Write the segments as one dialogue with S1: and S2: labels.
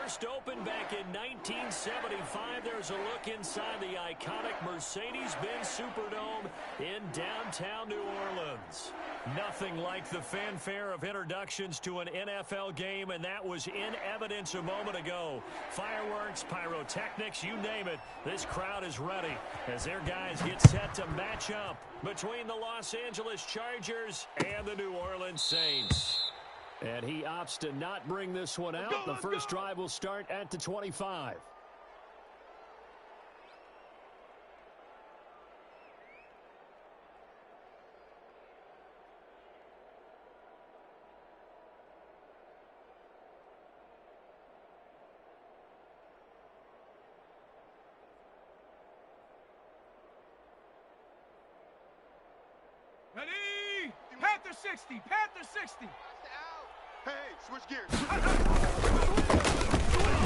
S1: First opened back in 1975. There's a look inside the iconic Mercedes-Benz Superdome in downtown New Orleans. Nothing like the fanfare of introductions to an NFL game, and that was in evidence a moment ago. Fireworks, pyrotechnics, you name it. This crowd is ready as their guys get set to match up between the Los Angeles Chargers and the New Orleans Saints. And he opts to not bring this one out. The first drive will start at the 25.
S2: Ready? Panther 60, Panther 60.
S3: Hey, switch gears.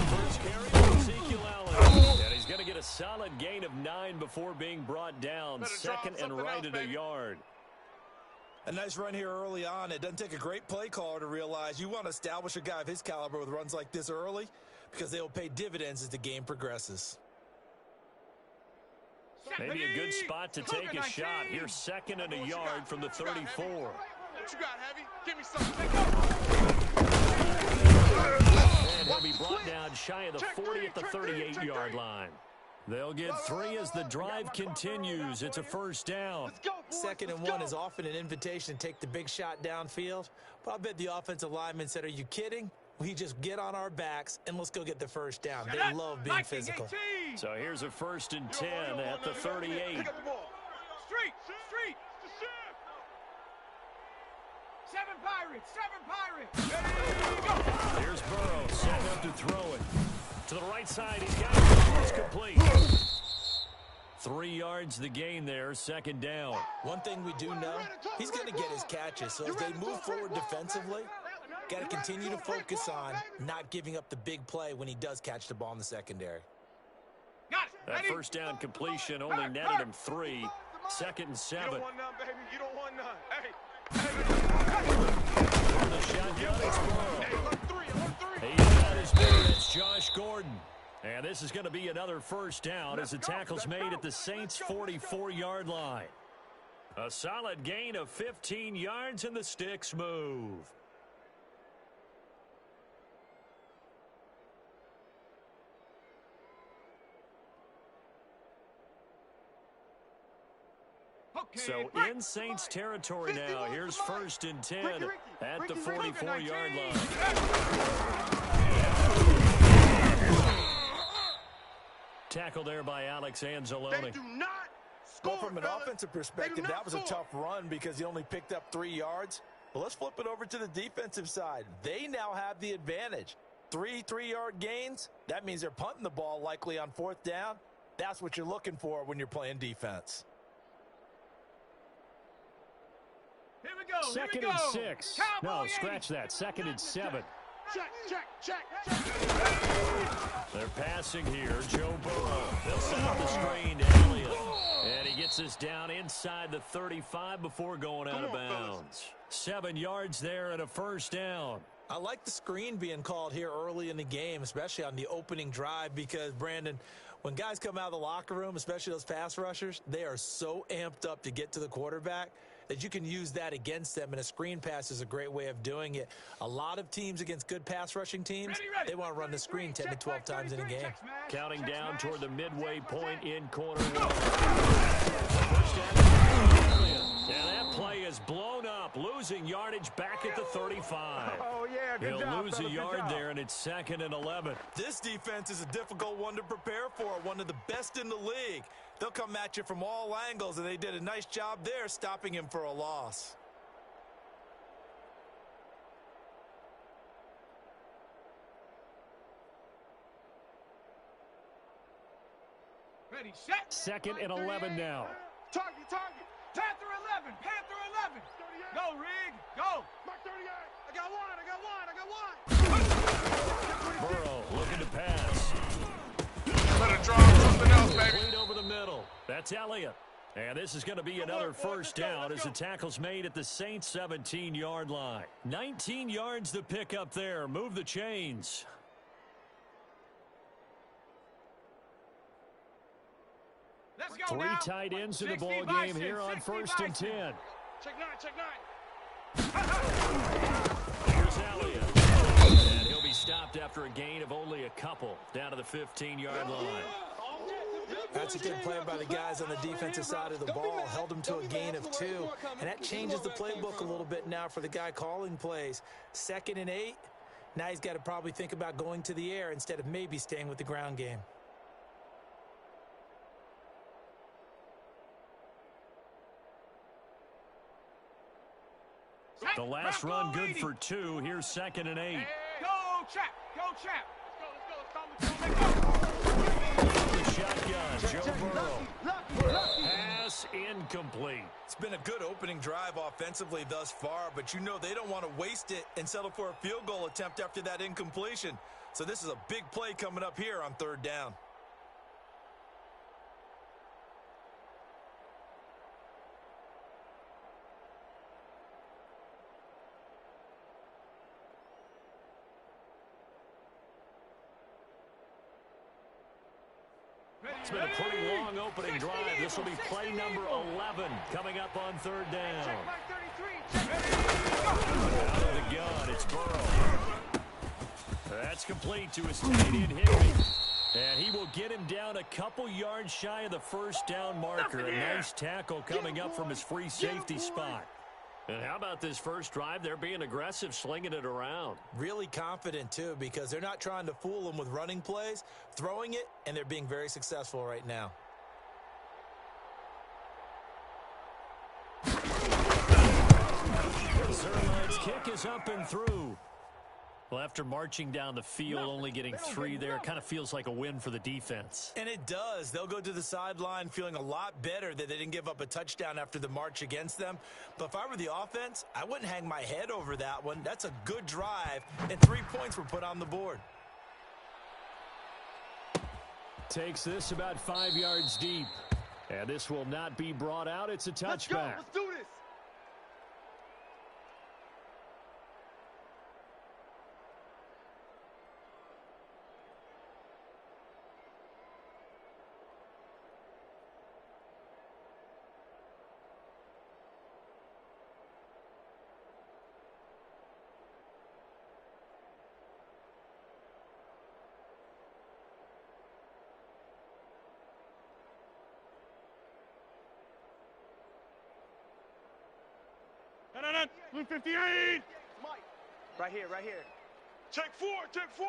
S1: First carry, Ezekiel Elliott. And he's going to get a solid gain of 9 before being brought down. Second and right at a yard.
S4: A nice run here early on. It doesn't take a great play caller to realize you want to establish a guy of his caliber with runs like this early because they will pay dividends as the game progresses.
S1: Maybe a good spot to take a shot. Here's second and a yard from the 34.
S3: What you got, Heavy? Give me something.
S1: And he'll be brought down shy of the 40 at the 38-yard line. They'll get 3 as the drive continues. It's a first down.
S4: Second and 1 is often an invitation to take the big shot downfield. But I bet the offensive lineman said, are you kidding? We just get on our backs and let's go get the first down. They love being physical.
S1: So here's a first and 10 at the 38.
S2: Street. Seven Pirates. Ready, go.
S1: Here's Burrow setting up to throw it. To the right side, he's got it. It's complete. 3 yards the gain there, second down.
S4: One thing we do know, he's going to get his catches. So as they move forward defensively, got to continue to focus on not giving up the big play when he does catch the ball in the secondary.
S2: Got it.
S1: That first down completion only netted him 3. Second and 7.
S3: You don't want none, baby. You don't want none. Hey.
S1: The shotgun, it's Burrow. He's got his man. It's Josh Gordon. And this is going to be another first down as the tackle's made at the Saints' 44-yard line. A solid gain of 15 yards and the sticks move. So in Saints territory now. Here's first and 10 at the 44-yard line. Tackle there by Alex Anzalone.
S3: They do not score.
S4: Well, from an offensive perspective, that was a tough run because he only picked up 3 yards. Well, let's flip it over to the defensive side. They now have the advantage. 3 3-yard gains. That means they're punting the ball likely on 4th down. That's what you're looking for when you're playing defense.
S2: Here we go.
S1: Second and 6. No, scratch that. Second and 7.
S3: Check.
S1: They're passing here. Joe Burrow. They'll set up the screen to Elliott. And he gets us down inside the 35 before going out of bounds. 7 yards there and a first down.
S4: I like the screen being called here early in the game, especially on the opening drive, because, Brandon, when guys come out of the locker room, especially those pass rushers, they are so amped up to get to the quarterback that you can use that against them, and a screen pass is a great way of doing it. A lot of teams against good pass rushing teams, they want to run the screen 10 to 12 times in a game.
S1: Counting down toward the midway point in quarter 1. And that play is blown up, losing yardage back at the 35.
S2: Oh, yeah, good job.
S1: He'll lose a yard there, and it's second and 11.
S4: This defense is a difficult one to prepare for, one of the best in the league. They'll come at you from all angles, and they did a nice job there stopping him for a loss.
S2: Ready, set.
S1: Second and 11 now.
S3: Target.
S2: Panther 11. Go, Rig. Go.
S3: Mark 38. I got one.
S1: Burrow looking to pass.
S3: Better draw something else, baby.
S1: Complete over the middle. That's Elliott. And this is going to be another first down as the tackle's made at the Saints' 17-yard line. 19 yards to pick up there. Move the chains.
S2: go
S1: Three
S2: now.
S1: tight ends in the
S2: 60
S1: ball game
S2: Bison,
S1: here on
S2: 60
S1: first and
S2: Bison.
S1: 10.
S3: Check nine, check nine.
S1: Here's Elliott. And he'll be stopped after a gain of only a couple down to the 15-yard line.
S4: That's a good play by the guys on the defensive side of the ball. Held them to a gain of 2. And that changes the playbook a little bit now for the guy calling plays. 2nd and 8. Now he's got to probably think about going to the air instead of maybe staying with the ground game.
S1: The last run good for 2. Here's 2nd and 8.
S2: Go, Chap. Go, Chap.
S3: Let's go, let's go.
S1: The shotgun, Joe Burrow. Pass incomplete.
S4: It's been a good opening drive offensively thus far, but you know they don't want to waste it and settle for a field goal attempt after that incompletion. So this is a big play coming up here on 3rd down.
S1: It's been a pretty long opening drive. This will be play number 11 coming up on 3rd down.
S2: Check back 33.
S1: Out of the gun, it's Burrow. That's complete to his tight end, Higbee. And he will get him down a couple yards shy of the first down marker. A nice tackle coming up from his free safety spot. And how about this first drive? They're being aggressive, slinging it around.
S4: Really confident, too, because they're not trying to fool them with running plays, throwing it, and they're being very successful right now.
S1: Zerline's kick is up and through. Well, after marching down the field, only getting 3 there, kind of feels like a win for the defense.
S4: And it does. They'll go to the sideline feeling a lot better that they didn't give up a touchdown after the march against them. But if I were the offense, I wouldn't hang my head over that one. That's a good drive, and 3 points were put on the board.
S1: Takes this about 5 yards deep. And this will not be brought out. It's a
S3: Let's go.
S1: touchback.
S3: Let's do this. No. Blue 58.
S2: Right here, right here.
S3: Check 4, check 4.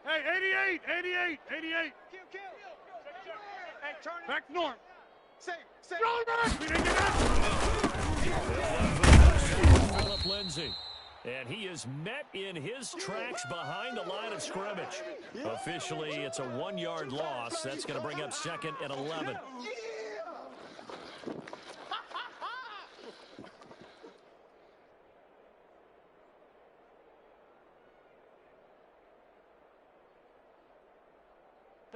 S2: Hey, 88. Kill. Hey, turn it.
S3: Back north.
S2: Safe.
S3: Roll back. We didn't get that.
S1: Philip Lindsay. And he is met in his tracks behind the line of scrimmage. Officially, it's a 1-yard loss. That's going to bring up 2nd and 11.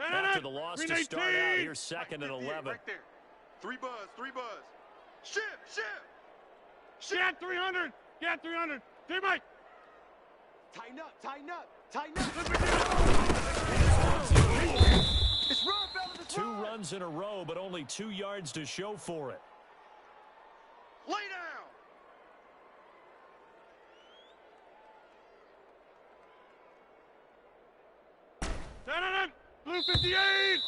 S1: After the loss to start out, here's 2nd and 11.
S3: Right there. 3 buzz. Ship.
S2: Get 300. Teammate. Tighten up. It's run, fellas. It's
S1: 2
S2: run.
S1: runs in a row, but only 2 yards to show for it.
S3: Lay down.
S2: Blue 58.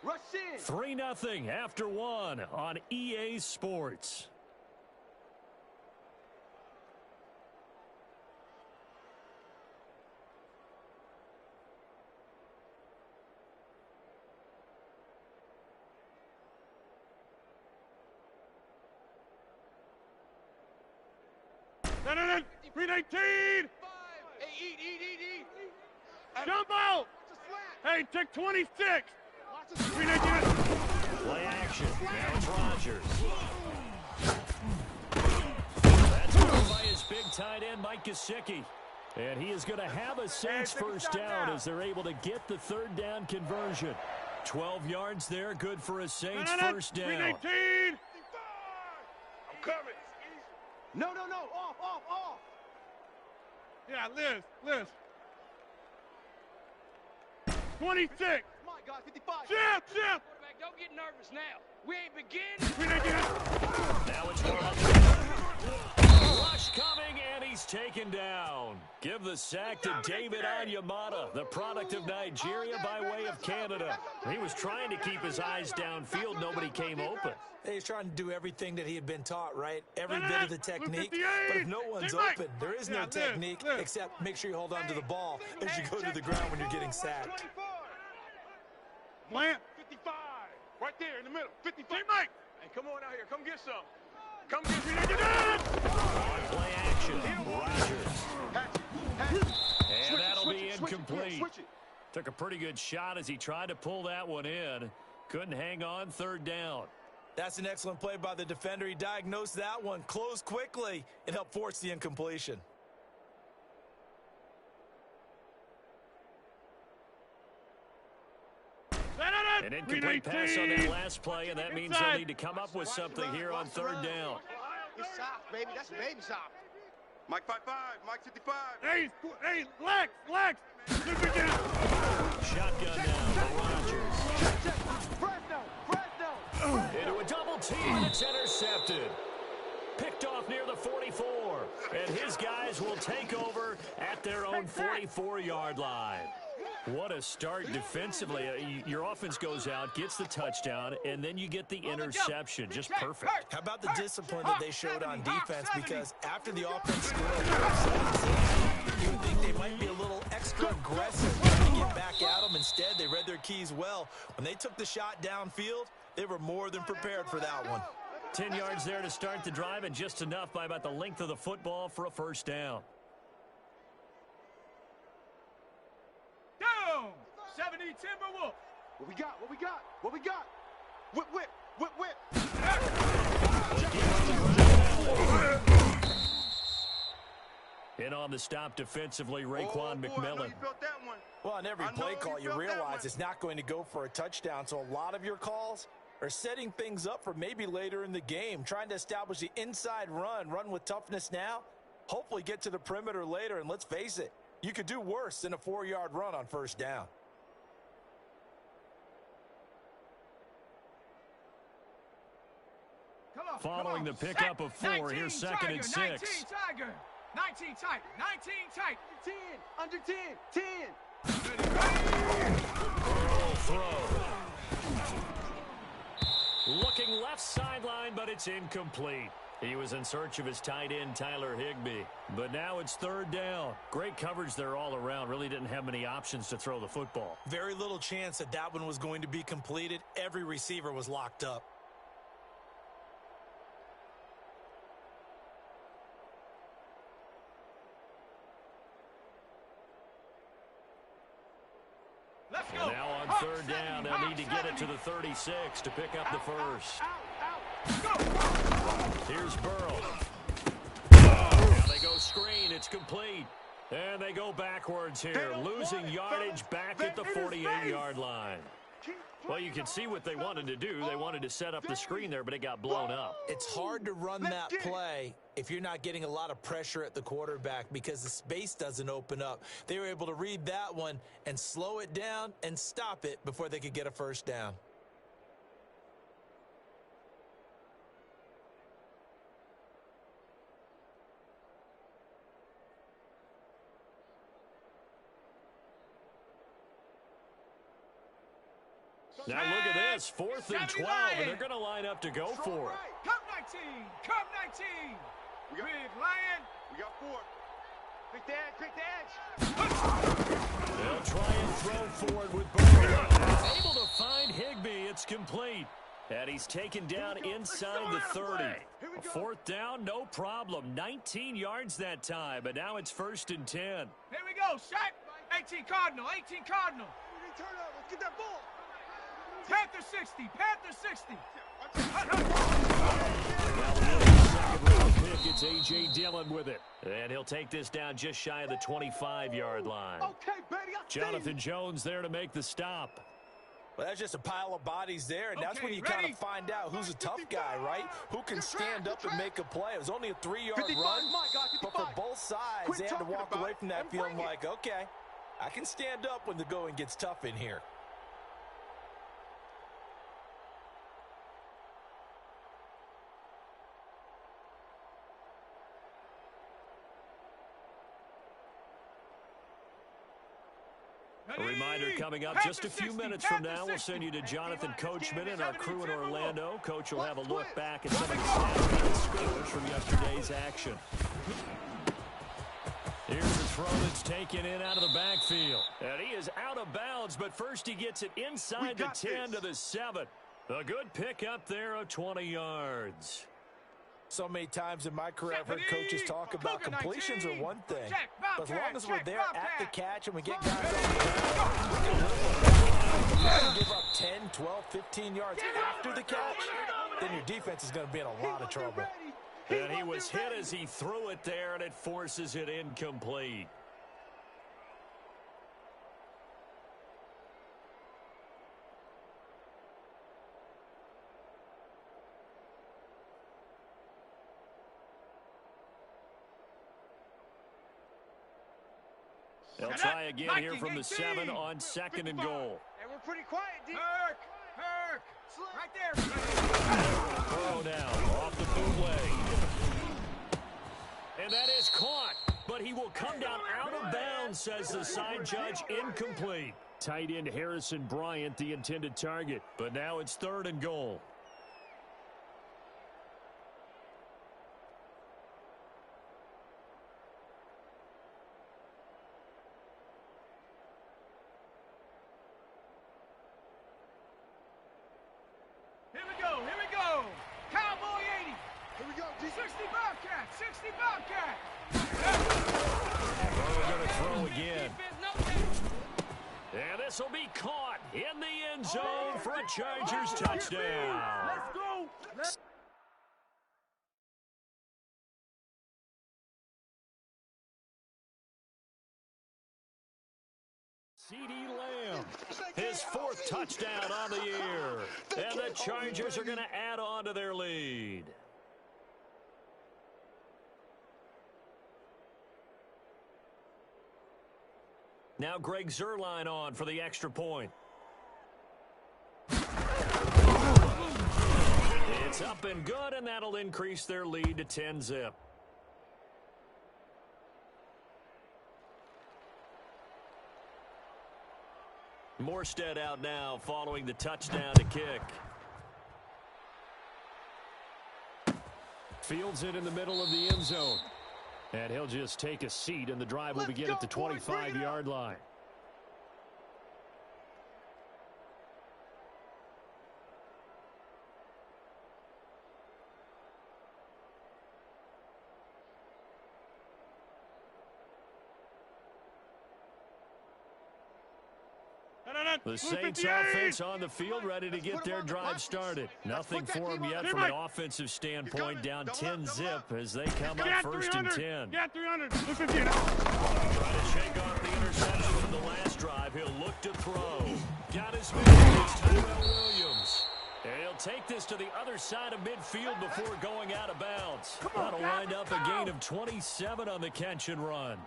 S2: Rush in.
S1: 3-0 after 1 on EA Sports.
S2: Green 18. Hey, eat. Jump out. Hey, take 26. Green 18.
S1: Play action. Now it's Rodgers. That's caught by his big tight end, Mike Gesicki. And he is going to have a Saints first down as they're able to get the 3rd down conversion. 12 yards there, good for a Saints first down.
S2: Green 18.
S3: I'm coming.
S2: No. Off. Yeah, Liz. 26. Come on, guys, 55. Chip.
S5: don't get nervous now. We ain't beginning.
S1: Now it's rush coming, and he's taken down. Give the sack to David Onyemata, the product of Nigeria by way of Canada. He was trying to keep his eyes downfield. Nobody came open.
S4: He's trying to do everything that he had been taught, right? Every bit of the technique. But if no one's open, there is no technique except make sure you hold on to the ball as you go to the ground when you're getting sacked.
S2: Plant.
S3: 55. Right there in the middle. 55.
S2: Hey, Mike.
S3: Hey, come on out here. Come get some. Come get some.
S1: On play action, Rodgers. And that'll be incomplete. Took a pretty good shot as he tried to pull that one in. Couldn't hang on, third down.
S4: That's an excellent play by the defender. He diagnosed that one, closed quickly, and helped force the incompletion.
S1: An incomplete pass on that last play, and that means they'll need to come up with something here on third down.
S5: It's soft, baby. That's baby soft.
S3: Mike 55. Mike 55.
S2: Hey, Lex.
S1: Shotgun now for Rodgers.
S5: Fresno.
S1: Into a double team, and it's intercepted. Picked off near the 44, and his guys will take over at their own 44-yard line. What a start defensively. Your offense goes out, gets the touchdown, and then you get the interception. Just perfect.
S4: How about the discipline that they showed on defense? Because after the offense scored, you would think they might be a little extra aggressive trying to get back at them. Instead, they read their keys well. When they took the shot downfield, they were more than prepared for that one.
S1: 10 yards there to start the drive, and just enough by about the length of the football for a first down.
S2: Down. 70 Timberwolves.
S3: What we got? Whip.
S1: In on the stop defensively, Raekwon McMillan.
S4: Well, on every play call, you realize it's not going to go for a touchdown. So a lot of your calls are setting things up for maybe later in the game, trying to establish the inside run with toughness now, hopefully get to the perimeter later. And let's face it, you could do worse than a 4-yard run on first down.
S1: Following the pickup of 4, here's second and 6.
S2: 19 Tiger. 19 tight. 19 tight. 10. Under 10. 10.
S1: Throw. Looking left sideline, but it's incomplete. He was in search of his tight end, Tyler Higbee. But now it's third down. Great coverage there all around. Really didn't have many options to throw the football.
S4: Very little chance that that one was going to be completed. Every receiver was locked up.
S1: And now on third down, they'll need to get it to the 36 to pick up the first. Here's Burrow. Now they go screen. It's complete. And they go backwards here, losing yardage back at the 48-yard line. Well, you can see what they wanted to do. They wanted to set up the screen there, but it got blown up.
S4: It's hard to run that play if you're not getting a lot of pressure at the quarterback because the space doesn't open up. They were able to read that one and slow it down and stop it before they could get a first down.
S1: Now look at this, 4th and 12, and they're going to line up to go for it.
S2: Come 19. Come 19. Big Lion.
S3: We got 4.
S5: Quick the edge.
S1: They'll try and throw forward with Burrow. Able to find Higbee. It's complete. And he's taken down inside the 30. A 4th down, no problem. 19 yards that time, but now it's 1st and 10.
S2: Here we go. Shot. 18 Cardinal. 18 Cardinal.
S3: Let's get that ball.
S2: Panther 60. Panther 60.
S1: Pick, it's A.J. Dillon with it. And he'll take this down just shy of the 25-yard line.
S3: Okay, baby,
S1: Jonathan Jones there to make the stop.
S4: Well, that's just a pile of bodies there, and that's when you kind of find out who's a tough guy, right? Who can stand up and make a play. It was only a 3-yard run, but for both sides, they had to walk away from that feeling like, okay, I can stand up when the going gets tough in here.
S1: A reminder coming up just a few minutes from now, we'll send you to Jonathan Coachman and our crew in Orlando. Coach will have a look back at some of the stats and scores from yesterday's action. Here's the throw that's taken in out of the backfield. And he is out of bounds, but first he gets it inside the 10 to the 7. A good pick up there of 20 yards.
S4: So many times in my career, I've heard coaches talk about completions are one thing. But as long as we're there at the catch and we get guys on the ground, we can give up 10, 12, 15 yards after the catch, then your defense is going to be in a lot of trouble.
S1: And he was hit as he threw it there, and it forces it incomplete. They'll try again here from the 7 on 2nd and goal.
S5: And we're pretty quiet, D.
S2: Herc, right there.
S1: Throw down off the bootleg. And that is caught, but he will come down out of bounds, says the side judge, incomplete. Tight end Harrison Bryant, the intended target, but now it's 3rd and goal.
S2: Here we go. Cowboy 80.
S3: Here we go, G.
S2: 60 Bobcat, 60 Bobcat.
S1: We're going to throw again. And this will be caught in the end zone for a Chargers touchdown.
S2: Let's go.
S1: CeeDee Lamb, his 4th touchdown on the year. And the Chargers are going to add on to their lead. Now Greg Zuerlein on for the extra point. It's up and good, and that'll increase their lead to 10-zip. Morstead out now following the touchdown to kick. Fields it in the middle of the end zone. And he'll just take a seat, and the drive will begin at the 25-yard line. The Saints offense on the field, ready to get their drive started. Nothing for them yet from an offensive standpoint, down 10-zip as they come up 1st and 10.
S2: Yeah, 300.
S1: Trying to shake off the interception from the last drive. He'll look to throw. Got his man. It's Tyrell Williams. And he'll take this to the other side of midfield before going out of bounds. That'll wind up a gain of 27 on the catch and run.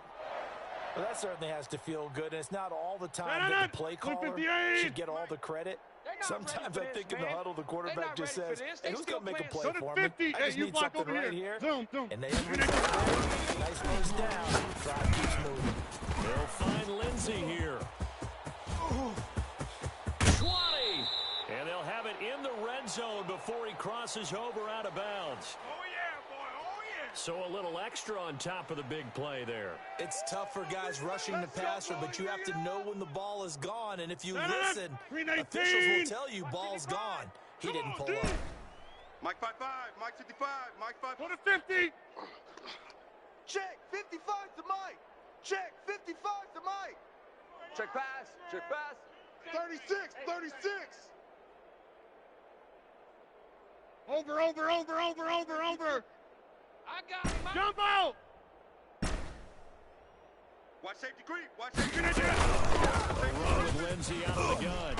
S4: Well, that certainly has to feel good, and it's not all the time that the play caller should get all the credit. Sometimes I think in the huddle, the quarterback just says, hey, who's going to make a play for me? I just need something right here. And they end with that. Nice first down. Drive keeps moving.
S1: They'll find Lindsey here. 20. And they'll have it in the red zone before he crosses over out of bounds.
S2: Oh, yeah, boy. Oh, yeah.
S1: So a little extra on top of the big play there.
S4: It's tough for guys rushing the passer, but you have to know when the ball is gone. And if you listen, officials will tell you ball's gone. He didn't pull up.
S3: Mike 5-5, Mike 55, Mike 5.
S2: Go to 50.
S3: Check, 55 to Mike. Check, 55 to Mike.
S5: Check pass. Check pass.
S3: 36, 36.
S2: Over.
S5: I got him.
S2: Jump out.
S3: Watch safety creep. Watch safety
S1: Run with Lindsey out of the gun.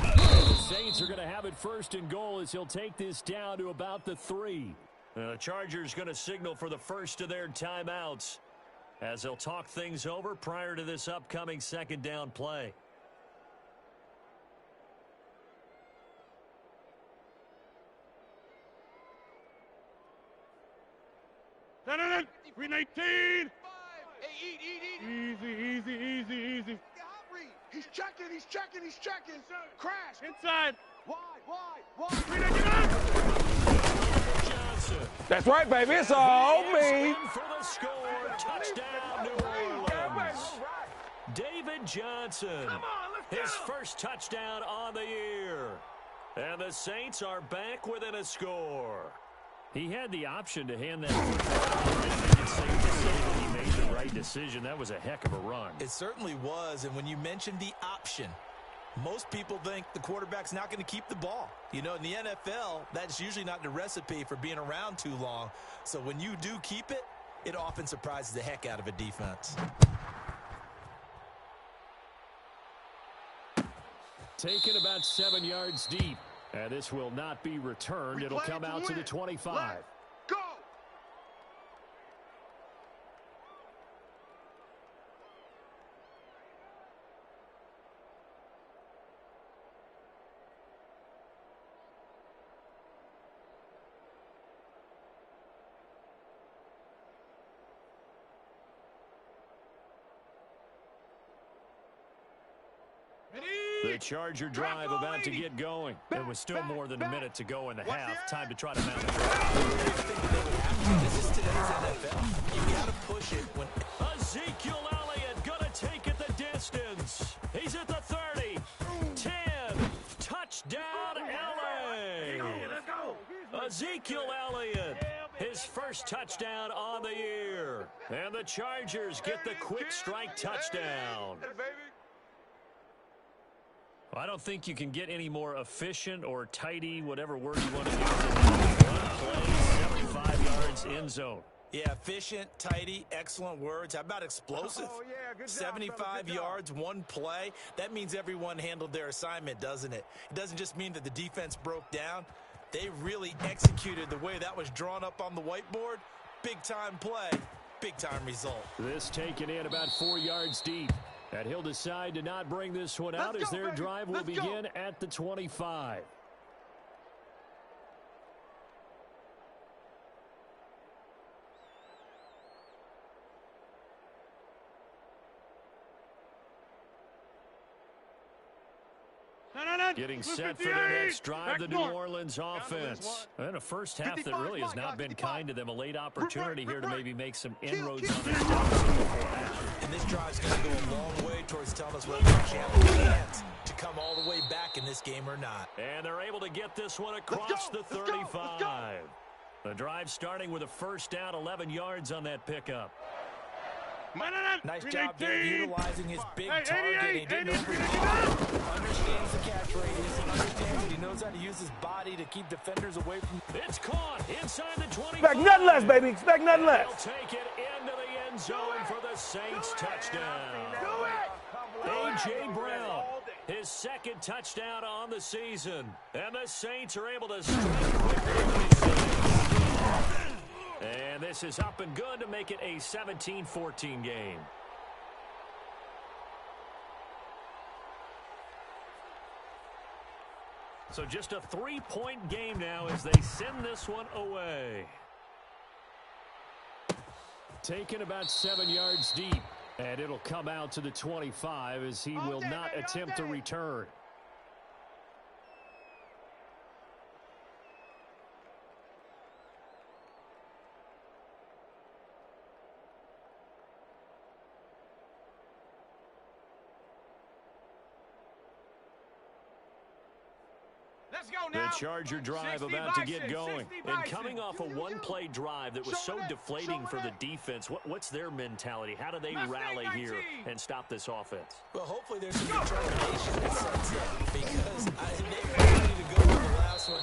S1: The Saints are going to have it 1st and goal as he'll take this down to about the 3. The Chargers going to signal for the first of their timeouts as they'll talk things over prior to this upcoming 2nd down play.
S2: No. 319.
S5: Hey, eat.
S2: Easy.
S3: Hot read. He's checking, he's checking, he's checking. Crash.
S2: Inside.
S3: Wide.
S1: Johnson.
S5: That's right, baby. It's all
S1: He is
S5: me.
S1: in for the score. Touchdown, New Orleans. David Johnson. His first touchdown on the year. And the Saints are back within a score. He had the option to hand that first. It's safe to say that he made the right decision. That was a heck of a run.
S4: It certainly was, and when you mentioned the option, most people think the quarterback's not going to keep the ball. You know, in the NFL, that's usually not the recipe for being around too long. So when you do keep it, it often surprises the heck out of a defense.
S1: Taken about 7 yards deep. And this will not be returned. It'll come out to the 25.
S3: Let's go.
S1: The Charger drive about to get going. There was still more than a minute to go in the half. Time to try to mount it.
S4: This is today's NFL. You got to push it when
S1: Ezekiel Elliott gonna take it the distance. He's at the 30, 10, touchdown LA. Ezekiel Elliott, his first touchdown on the year. And the Chargers get the quick strike touchdown. I don't think you can get any more efficient or tidy, whatever word you want to use. One play, 75 yards in zone.
S4: Yeah, efficient, tidy, excellent words. How about explosive?
S3: Oh, yeah, good job,
S4: 75
S3: fellas, good job.
S4: yards, one play. That means everyone handled their assignment, doesn't it? It doesn't just mean that the defense broke down. They really executed the way that was drawn up on the whiteboard. Big-time play, big-time result.
S1: This taken in about 4 yards deep. And he'll decide to not bring this one out as their drive will begin at the 25. Getting set for their next drive, the New Orleans offense. And a first half that really has not been kind to them. A late opportunity here to maybe make some inroads on this half.
S4: And this drive's going to go a long way towards telling us whether they have a chance to come all the way back in this game or not.
S1: And they're able to get this one across the 35. The drive starting with a first down, 11 yards on that pickup.
S4: Nice job there utilizing his big target. He didn't overdo. Understands the catch radius. He understands that he knows how to use his body to keep defenders away from.
S1: It's caught inside the 25.
S5: Expect nothing less, baby. Expect nothing less.
S1: He'll take it into the end zone for the Saints touchdown. A.J. Brown, his second touchdown on the season. And the Saints are able to strike quickly. And this is up and good to make it a 17-14 game. So just a 3-point game now as they send this one away. Taken about 7 yards deep. And it'll come out to the 25 as he will not attempt to return. The Charger drive about to get going. And coming off a one-play drive that was so deflating for the defense, what's their mentality? How do they rally here and stop this offense?
S4: Well, hopefully there's some determination that sets in because they were ready to go for the last one.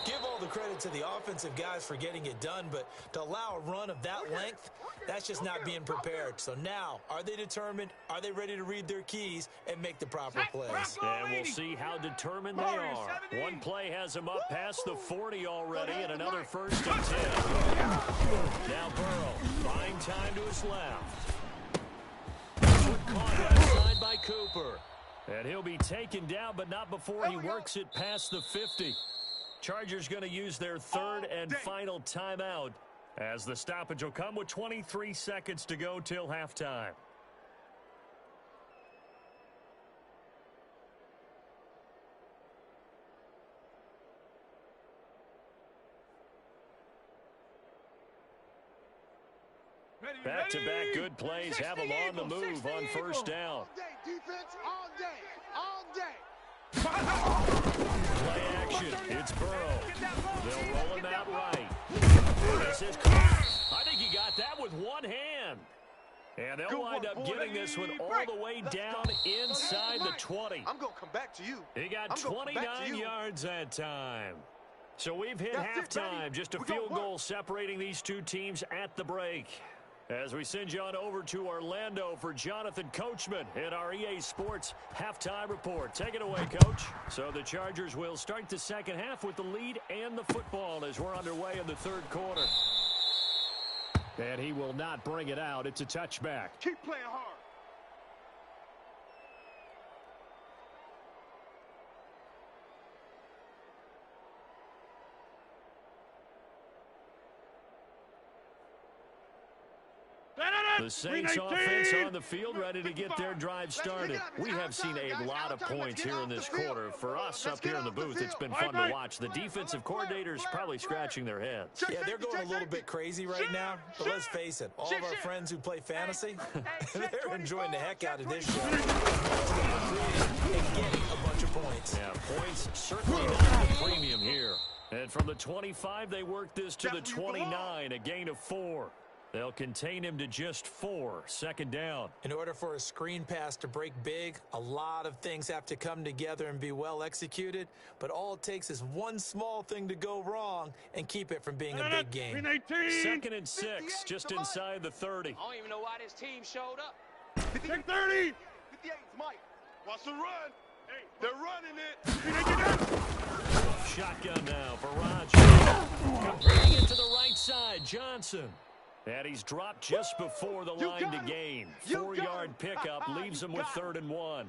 S4: Give all the credit to the offensive guys for getting it done, but to allow a run of that length, that's just not being prepared. So now, are they determined? Are they ready to read their keys and make the proper plays?
S1: And we'll see how determined they are. One play has them up past the 40 already, and another first and 10. Now Burrow, buying time to his left. Caught outside by Cooper. And he'll be taken down, but not before he works it past the 50. Chargers going to use their third and final timeout as the stoppage will come with 23 seconds to go till halftime. Back-to-back good plays have them on the move on first down.
S3: All day, defense, all day, all day.
S1: Play action. It's Burrow. They'll roll him out right. This is caught. I think he got that with one hand. And they'll wind up getting this one all the way down inside the 20.
S3: I'm going to come back to you.
S1: He got 29 yards that time. So we've hit halftime. Just a field goal separating these two teams at the break. As we send you on over to Orlando for Jonathan Coachman in our EA Sports Halftime Report. Take it away, Coach. So the Chargers will start the second half with the lead and the football as we're underway in the third quarter. And he will not bring it out. It's a touchback.
S3: Keep playing hard.
S1: The Saints offense on the field, ready to get their drive started. We have seen a lot of points here in this quarter. For us up here in the booth, it's been fun to watch. The defensive coordinators probably scratching their heads.
S4: Yeah, they're going a little bit crazy right now, but let's face it, all of our friends who play fantasy, they're enjoying the heck out of this show. And getting a bunch of points.
S1: Yeah, points certainly not the premium here. And from the 25, they work this to the 29, a gain of 4. They'll contain him to just 4. Second down.
S4: In order for a screen pass to break big, a lot of things have to come together and be well executed. But all it takes is one small thing to go wrong and keep it from being a big game.
S1: 2nd and 6, just inside the 30.
S2: I don't even know why this team showed up.
S3: 30. 58's Mike. Wants to run. They're running it.
S1: Shotgun now for Rodgers. Completing it to the right side, Johnson. And he's dropped just before the line to gain. 4-yard pickup leaves him with 3rd and 1.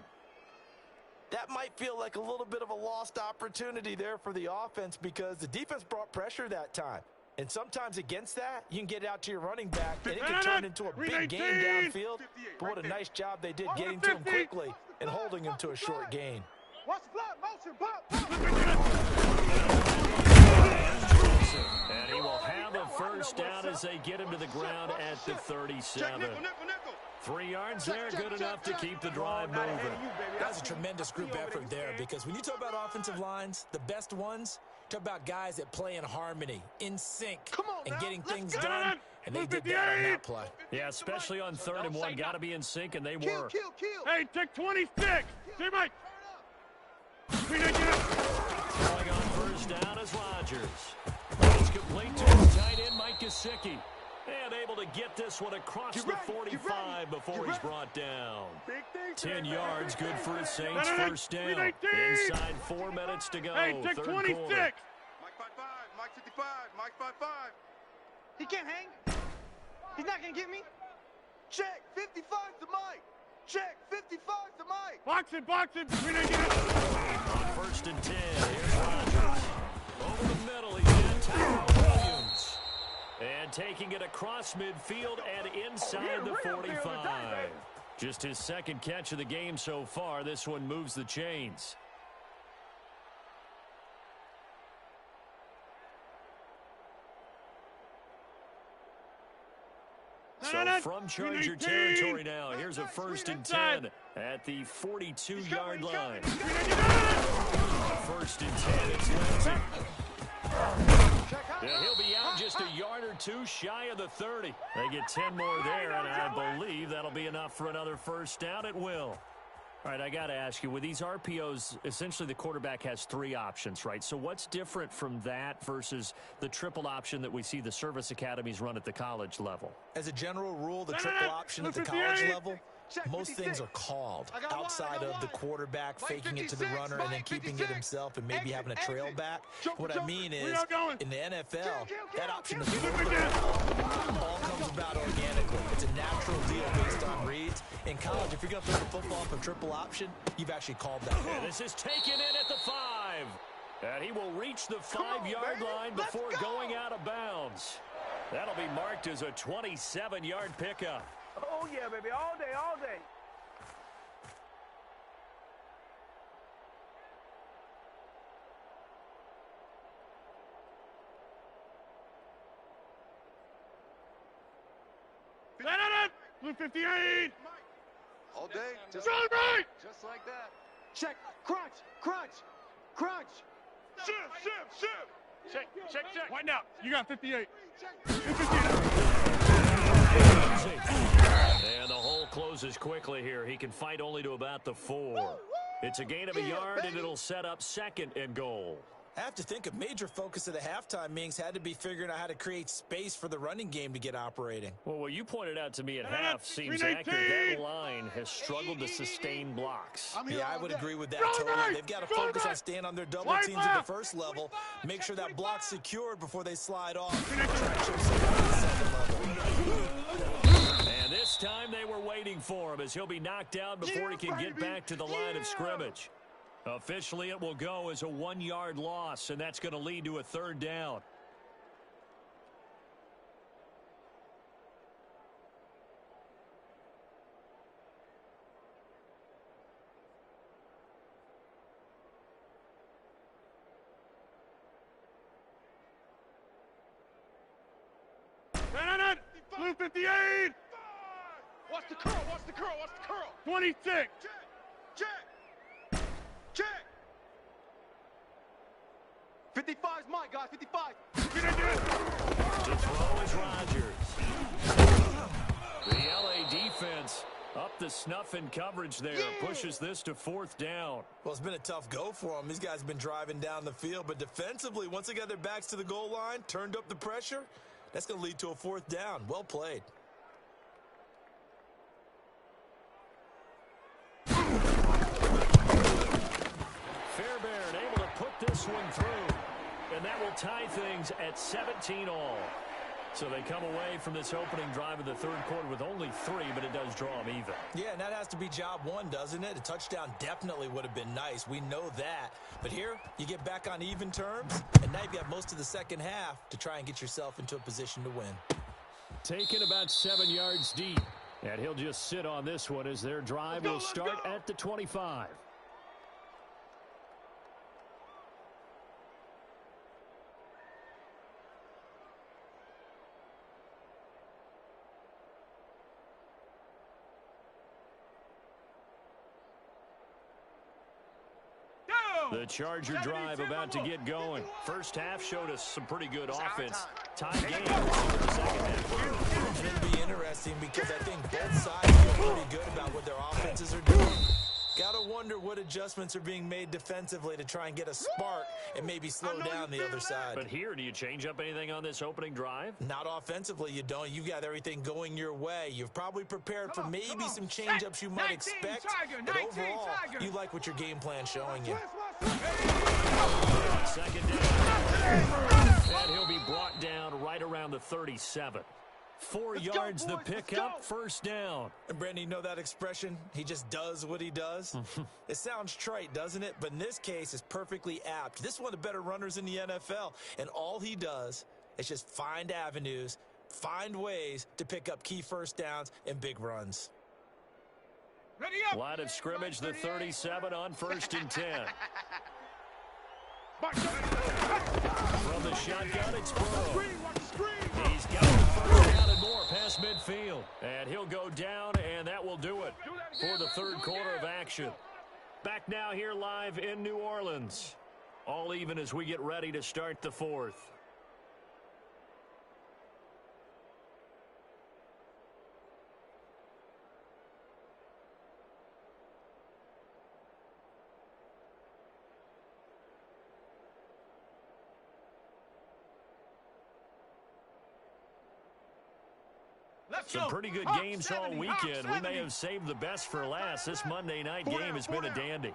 S4: That might feel like a little bit of a lost opportunity there for the offense because the defense brought pressure that time. And sometimes against that, you can get out to your running back, and it can turn into a big game downfield. But what a nice job they did getting to him quickly and holding him to a short gain.
S3: Watch the block, motion, block.
S1: And he will have a first down as they get him to the ground at the 37. 3 yards there, good enough to keep the drive moving.
S4: That's a tremendous group effort there because when you talk about offensive lines, the best ones, talk about guys that play in harmony, in sync, and getting things done, and they did that on that play.
S1: Yeah, especially on 3rd and 1. Got to be in sync, and they were.
S3: Kill.
S5: Hey, take 26. See, Mike.
S1: Throwing on first down is Rodgers. It's complete to his tight end, Mike Gesicki. And able to get this one across the 45 before he's brought down. 10 yards, good for his Saints. First down. Inside 4 minutes to go.
S5: Hey, take 26.
S3: Mike 5-5, Mike 55, Mike 5-5.
S2: He can't hang. He's not going to get me.
S3: Check, 55 to Mike. Check, 55 to Mike.
S5: Box it.
S1: On 1st and 10, here's Rodgers. Over the middle, he's in. Tyrell Williams. And taking it across midfield and inside the 45. Just his 2nd catch of the game so far. This one moves the chains. So from Charger territory now, here's a 1st and 10 at the 42-yard line. 1st and 10, it's Lindsay. Yeah, he'll be out just a yard or 2 shy of the 30. They get 10 more there, and I believe that'll be enough for another first down. It will. All right, I got to ask you, with these RPOs, essentially the quarterback has 3 options, right? So what's different from that versus the triple option that we see the service academies run at the college level?
S4: As a general rule, the triple option at the college level, most things are called outside of the quarterback faking it to the runner and then keeping it himself and maybe having a trail back. What I mean is, in the NFL, that option is all comes about organically. It's a natural deal based on reads. In college, if you're going to throw the football off a triple option, you've actually called that.
S1: And this is taken in at the 5. And he will reach the 5-yard line before going out of bounds. That'll be marked as a 27-yard pickup.
S5: Oh, yeah, baby. All day, all day. Blue 58.
S3: All day, just like that.
S2: Check. Crunch. Crunch. Crunch.
S5: Check. Wind out. You got 58.
S1: And the hole closes quickly here. He can fight only to about the 4. It's a gain of a yard, and it'll set up 2nd and goal.
S4: I have to think a major focus of the halftime meetings had to be figuring out how to create space for the running game to get operating.
S1: Well, what you pointed out to me at half seems accurate. That line has struggled to sustain blocks.
S4: Yeah, I would agree with that totally. They've got to focus on staying on their double teams at the first level, make sure that block's secured before they slide off.
S1: And this time they were waiting for him as he'll be knocked down before he can get back to the line of scrimmage. Officially, it will go as a 1-yard loss, and that's going to lead to a 3rd down.
S5: Blue 58.
S3: Watch the curl.
S5: 26.
S3: Check. 55's mine, guys. 55.
S1: To throw is Rodgers. The LA defense up the snuff in coverage there. Pushes this to 4th down.
S4: Well, it's been a tough go for them. These guys have been driving down the field, but defensively, once they got their backs to the goal line, turned up the pressure, that's going to lead to a 4th down. Well played.
S1: Fairbairn able to put this one through. And that will tie things at 17 all. So they come away from this opening drive of the 3rd quarter with only 3, but it does draw them even.
S4: Yeah, and that has to be job 1, doesn't it? A touchdown definitely would have been nice. We know that. But here, you get back on even terms, and now you've got most of the second half to try and get yourself into a position to win.
S1: Taken about 7 yards deep. And he'll just sit on this one as their drive will start at the 25. The Charger drive about to get going. First half showed us some pretty good offense. Tie game in the second half.
S4: And it'll be interesting because I think both sides feel pretty good about what their offenses are doing. Gotta wonder what adjustments are being made defensively to try and get a spark and maybe slow down the other side.
S1: But here, do you change up anything on this opening drive?
S4: Not offensively, you don't. You've got everything going your way. You've probably prepared for maybe some change-ups you might expect. But overall, you like what your game plan's showing you.
S1: Second down. And he'll be brought down right around the 37. 4 yards the pickup, 1st down.
S4: And Brandon, you know that expression? He just does what he does? It sounds trite, doesn't it? But in this case, it's perfectly apt. This is one of the better runners in the NFL. And all he does is just find avenues, find ways to pick up key 1st downs and big runs.
S1: Line of scrimmage, the 37 on 1st and 10. From the shotgun, it's Burrow. He's got the 1st down and more past midfield. And he'll go down, and that will do it for the 3rd quarter of action. Back now here live in New Orleans. All even as we get ready to start the 4th. Some pretty good games all weekend. We may have saved the best for last. This Monday night game has been a dandy.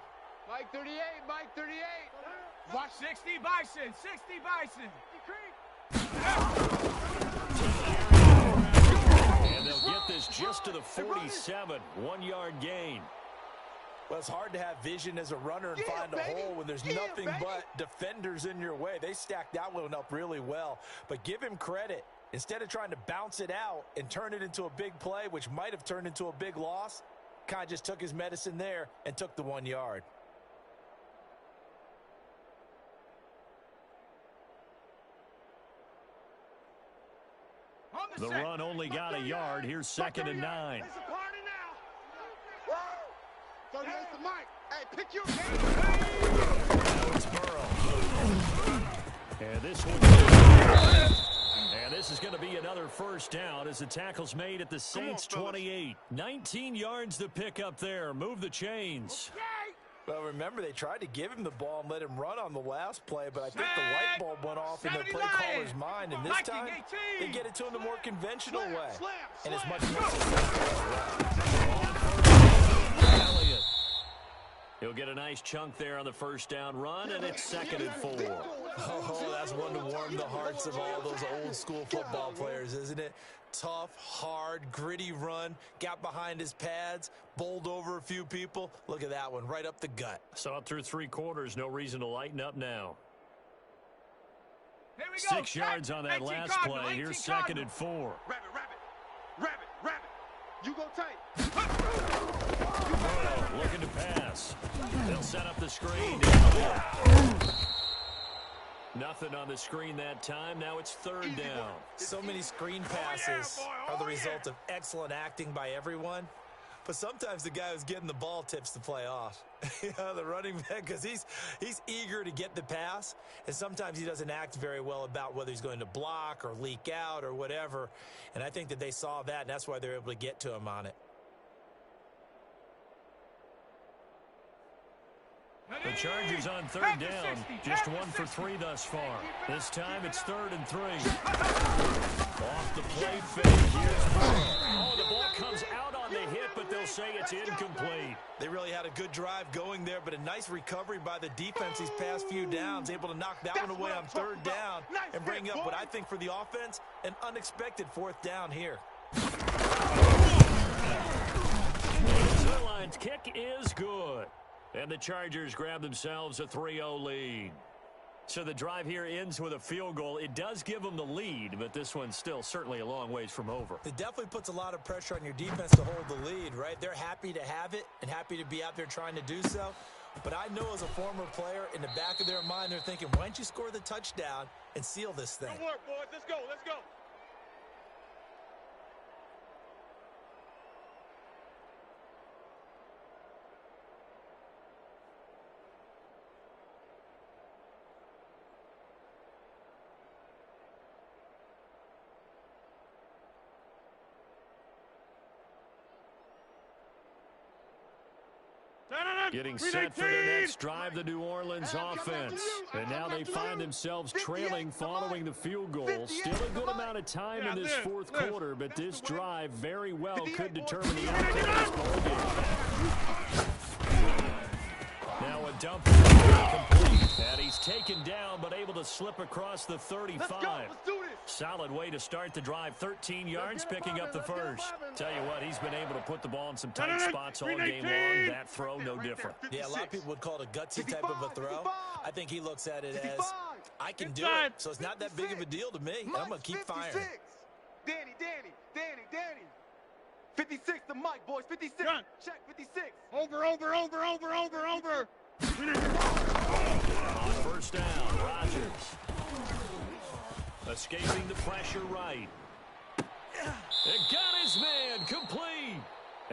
S2: Mike 38, Mike 38. Watch 60 Bison, 60 Bison.
S1: And they'll get this just to the 47. 1-yard gain.
S4: Well, it's hard to have vision as a runner and find a hole when there's nothing but defenders in your way. They stacked that one up really well. But give him credit. Instead of trying to bounce it out and turn it into a big play, which might have turned into a big loss, kind of just took his medicine there and took the 1 yard.
S1: The run only got a yard. Here's 2nd and 9.
S3: It's a party now. Woo! 38's the mic. Hey, pick your
S1: Now it's Burrow. And this is going to be another first down as the tackle's made at the Saints' 28. 19 yards to pick up there. Move the chains.
S4: Well, remember, they tried to give him the ball and let him run on the last play, but I think the light bulb went off in the play caller's mind, and this time they get it to him the more conventional way. And it's much more
S1: Elliott. He'll get a nice chunk there on the first down run, and it's 2nd and 4.
S4: Oh, that's one to warm the hearts of all those old school football players, isn't it? Tough, hard, gritty run, got behind his pads, bowled over a few people. Look at that one, right up the gut.
S1: Saw it through 3 quarters, no reason to lighten up now.
S2: Here we go.
S1: 6 yards on that last play. Here's 2nd and 4.
S3: Rabbit. You go tight.
S1: Burrow looking to pass. They'll set up the screen. Nothing on the screen that time. Now it's 3rd down.
S4: So many screen passes are the result of excellent acting by everyone. But sometimes the guy who's getting the ball tips the play off. The running back, because he's eager to get the pass, and sometimes he doesn't act very well about whether he's going to block or leak out or whatever. And I think that they saw that, and that's why they're able to get to him on it.
S1: The Chargers on 3rd down, just 1 for 3 thus far. This time it's 3rd and 3. Off the play fake. Here's Burrow. The ball comes out on the hit, but they'll say it's incomplete.
S4: They really had a good drive going there, but a nice recovery by the defense these past few downs, able to knock that one away on 3rd down and bring up what I think for the offense, an unexpected 4th down here.
S1: Sidelines kick is good. And the Chargers grab themselves a 3-0 lead. So the drive here ends with a field goal. It does give them the lead, but this one's still certainly a long ways from over.
S4: It definitely puts a lot of pressure on your defense to hold the lead, right? They're happy to have it and happy to be out there trying to do so. But I know as a former player, in the back of their mind, they're thinking, why don't you score the touchdown and seal this thing?
S5: Good work, boys. Let's go. Let's go.
S1: Getting set for their next drive, the New Orleans offense. And now they find themselves trailing following the field goal. Still a good amount of time in this 4th quarter, but this drive very well could determine the outcome of this ballgame. Now a dump complete. And he's taken down, but able to slip across the 35. Solid way to start the drive. 13 yards, picking up the first. Tell you what, he's been able to put the ball in some tight spots all game long. That throw, no different.
S4: Yeah, a lot of people would call it a gutsy type of a throw. I think he looks at it as, I can do it, so it's not that big of a deal to me. And I'm going to keep firing.
S3: Danny. 56 the mic, boys. 56.
S5: Gun.
S3: Check, 56.
S5: Over.
S1: On first down, Rodgers. Escaping the pressure right. It got his man complete.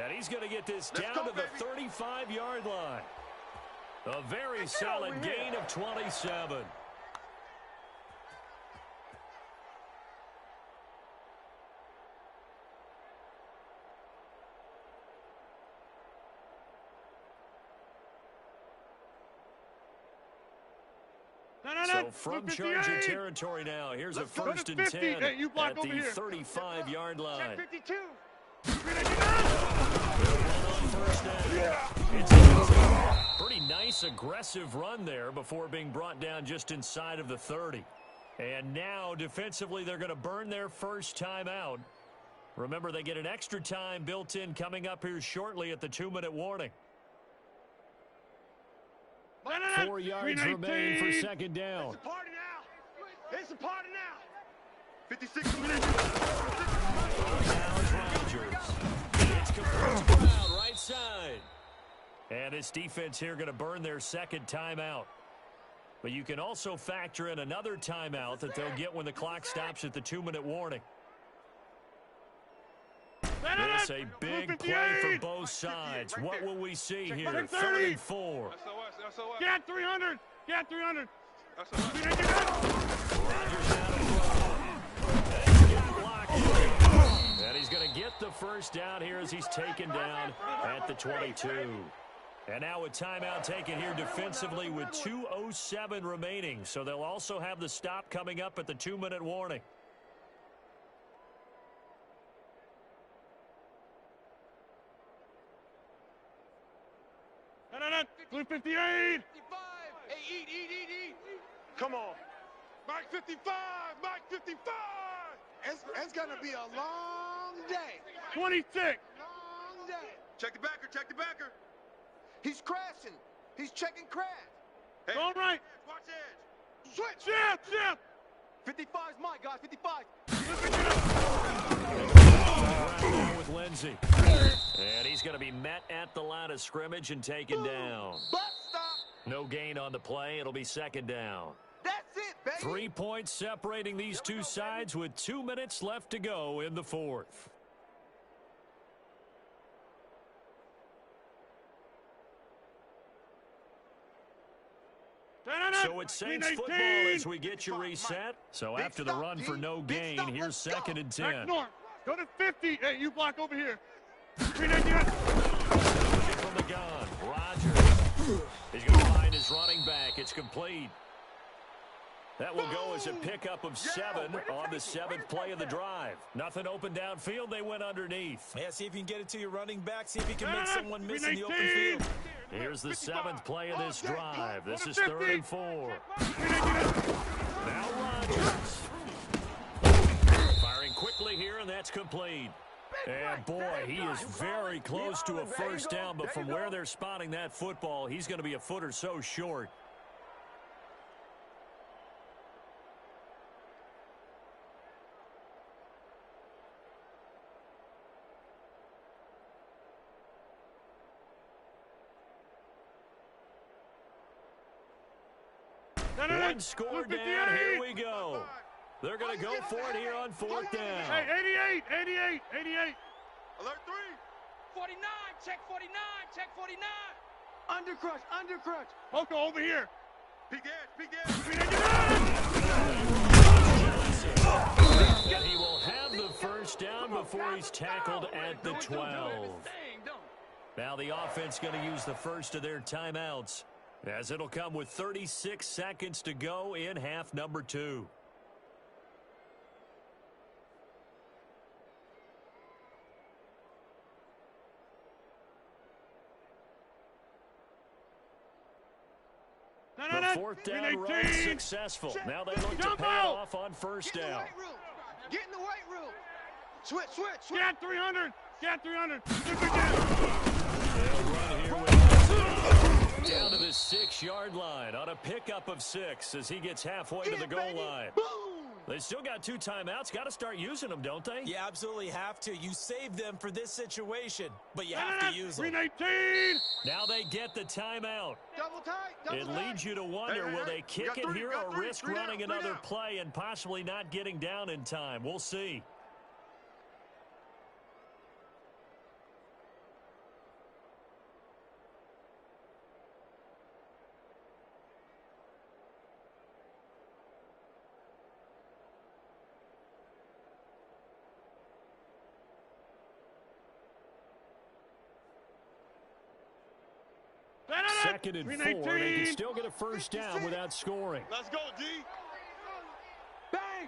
S1: And he's going to get this down to the 35-yard line. A very solid gain of 27. So from Charger territory now, here's a 1st and 10
S5: hey, you block
S1: at
S5: over
S1: the
S5: here.
S1: 35-yard line.
S3: 52.
S1: It's a pretty nice aggressive run there before being brought down just inside of the 30. And now defensively they're going to burn their first time out. Remember, they get an extra time built in coming up here shortly at the 2-minute warning. 4 yards remain for 2nd down.
S3: It's a party now. It's a party now. 56
S1: Now it's Rodgers. It's complete to Brown, right side. And this defense here going to burn their 2nd timeout. But you can also factor in another timeout that they'll get when the clock stops at the 2-minute warning. It's a big play for both sides. What will we see here? 3rd and 4.
S5: Get 300. Get 300.
S1: And he's going to get the first down here as he's taken down at the 22. And now a timeout taken here defensively with 2:07 remaining. So they'll also have the stop coming up at the 2-minute warning.
S5: Blue 58.
S2: 55. Hey, eat.
S3: Come on.
S5: Mike 55. Mike 55.
S3: It's going to be a long day.
S5: 26.
S3: Long day.
S2: Check the backer. Check the backer.
S3: He's crashing. He's checking crash.
S2: Hey,
S5: Going right.
S2: watch edge.
S3: Switch.
S5: Chip.
S3: 55's mine, guys. 55.
S1: With Lindsey. And he's going to be met at the line of scrimmage and taken down.
S3: Bust stop.
S1: No gain on the play. It'll be 2nd down.
S3: That's it, baby.
S1: 3 points separating these two sides with 2 minutes left to go in the 4th. So it's Saints football as we get you reset. So after the run for no gain, here's 2nd and 10.
S5: Back north. Go to 50. Hey, you block over here.
S1: From the gun, Rodgers. He's going to find his running back. It's complete. That will go as a pickup of 7 on the 7th play of the drive. Nothing open downfield. They went underneath.
S4: Yeah, see if you can get it to your running back. See if you can make someone miss in the open field.
S1: Here's the 7th play of this drive. This is 3rd and 4. Now Rodgers. Firing quickly here, and that's complete. And boy, he is very close to a first down, but from where they're spotting that football, he's going to be a foot or so short. One score down. Here we go. They're going to go for it here on 4th down.
S5: Hey, 88.
S2: Alert 3.
S6: 49. Check 49. Check 49.
S3: Undercrush.
S5: Poco over here.
S2: Peek edge.
S1: And he will have the first down before he's tackled at the 12. Now the offense going to use the first of their timeouts, as it'll come with 36 seconds to go in half number 2. The 4th down run successful. Now they look to pay it off on 1st down.
S3: Get in the weight room. Switch.
S5: Get 300.
S1: Down to the 6-yard line on a pickup of 6 as he gets halfway to the goal line.
S3: Boom.
S1: They still got 2 timeouts. Got to start using them, don't they?
S4: You absolutely have to. You save them for this situation, but you have to use them.
S5: 319.
S1: Now they get the timeout.
S3: Double tight.
S1: It leads you to wonder, will they kick it here or risk running another play and possibly not getting down in time? We'll see. Second and 4. They can still get a first down without scoring.
S2: Let's go, D.
S3: Bang.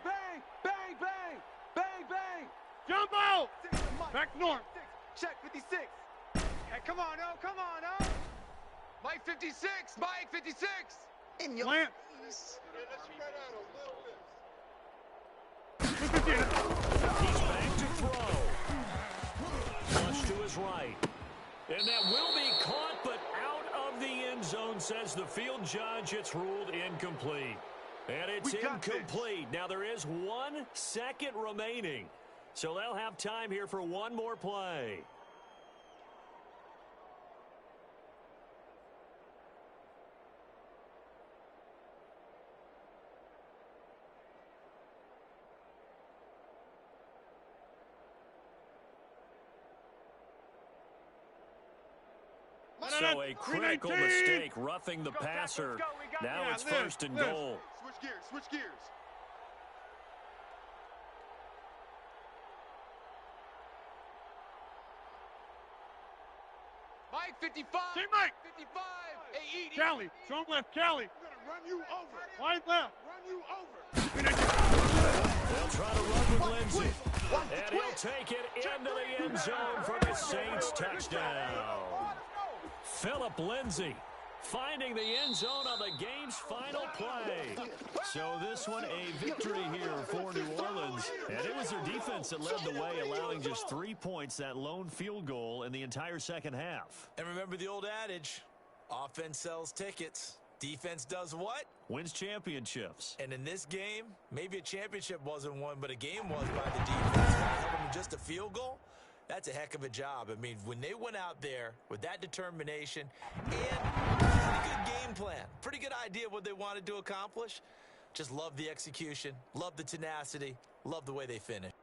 S5: Jump out. Back north.
S3: Check 56.
S2: Hey, come on, oh. Mike 56. Mike 56.
S3: In your
S5: Plant.
S3: face.
S1: He's back to throw. Flush to his right. And that will be caught, but out of the end zone, says the field judge. It's ruled incomplete. And it's incomplete. Now there is 1 second remaining. So they'll have time here for one more play. So a critical
S5: 319.
S1: mistake, roughing the passer. Now it's first and goal.
S3: Switch gears, switch gears.
S2: Mike, 55.
S5: Team Mike.
S2: 55. Hey, eat.
S5: Callie. Strong left. Callie.
S3: Run you over.
S5: Wide left.
S3: Run you over.
S1: They'll try to run with Lindsey. And he'll take it into the end zone for the Saints touchdown. Philip Lindsey finding the end zone on the game's final play. So this one a victory here for New Orleans. And it was their defense that led the way, allowing just 3 points, that lone field goal in the entire second half.
S4: And remember the old adage, offense sells tickets. Defense does what?
S1: Wins championships.
S4: And in this game, maybe a championship wasn't won, but a game was by the defense. Held them to just a field goal. That's a heck of a job. I mean, when they went out there with that determination and pretty good game plan, pretty good idea of what they wanted to accomplish, just love the execution, love the tenacity, love the way they finished.